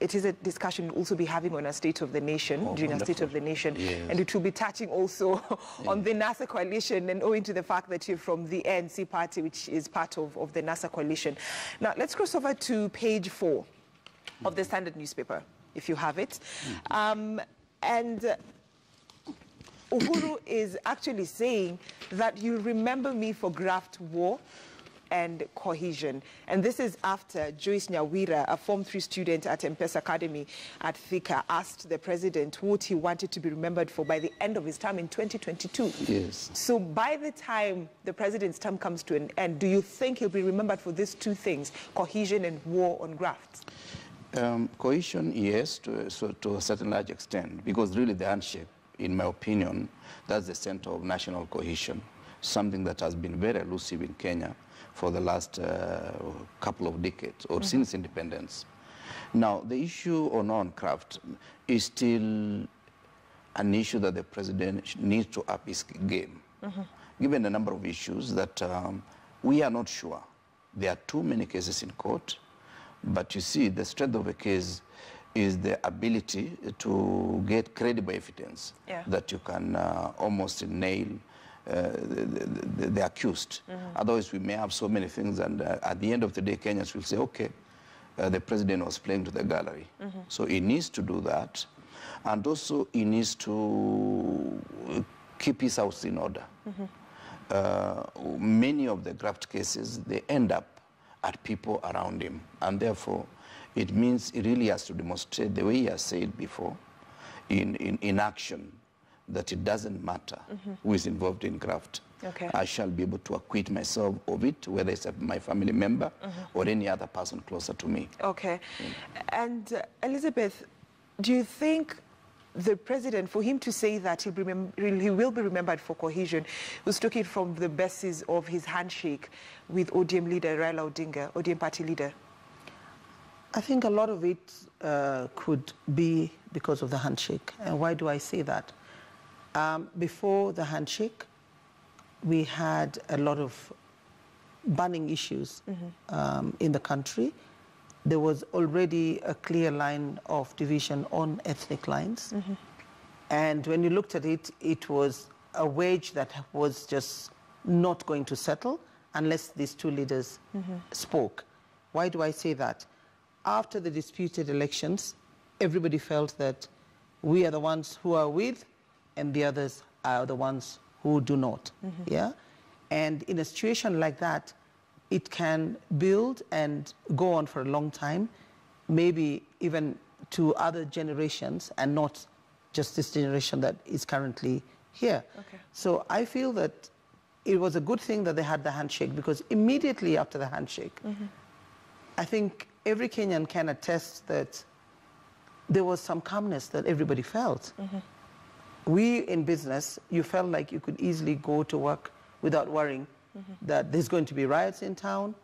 it is a discussion we'll also be having on a State of the Nation, during a State of the Nation. Yes. And it will be touching also on the NASA coalition, and owing to the fact that you're from the ANC party, which is part of the NASA coalition. Now, let's cross over to page 4 of the Standard newspaper, if you have it. And Uhuru is actually saying that you remember me for graft, war, and cohesion. And this is after Joyce Nyawira, a Form 3 student at M-Pesa Academy at Thika, asked the president what he wanted to be remembered for by the end of his term in 2022. Yes. So by the time the president's term comes to an end, do you think he'll be remembered for these two things, cohesion and war on grafts? Cohesion, yes, to a certain large extent, because really the handshake, in my opinion, that's the center of national cohesion, something that has been very elusive in Kenya for the last couple of decades, or since independence. Now, the issue on craft is still an issue that the president needs to up his game, given the number of issues that we are not sure. There are too many cases in court, but you see, the strength of a case is the ability to get credible evidence that you can almost nail the accused. Otherwise, we may have so many things, and at the end of the day, Kenyans will say, okay, the president was playing to the gallery. So he needs to do that, and also he needs to keep his house in order. Many of the graft cases, they end up at people around him, and therefore, it means he really has to demonstrate, the way he has said before, in action, that it doesn't matter who is involved in graft. I shall be able to acquit myself of it, whether it's my family member or any other person closer to me. And Elizabeth, do you think the president, for him to say that he will be remembered for cohesion, was took it from the basis of his handshake with ODM leader Raila Odinga, ODM party leader? I think a lot of it could be because of the handshake. And why do I say that? Before the handshake, we had a lot of burning issues in the country. There was already a clear line of division on ethnic lines. And when you looked at it, it was a wage that was just not going to settle unless these two leaders spoke. Why do I say that? After the disputed elections, everybody felt that we are the ones who are with, and the others are the ones who do not. And in a situation like that, it can build and go on for a long time, maybe even to other generations, and not just this generation that is currently here. So I feel that it was a good thing that they had the handshake, because immediately after the handshake, I think every Kenyan can attest that there was some calmness that everybody felt. We in business, you felt like you could easily go to work without worrying that there's going to be riots in town,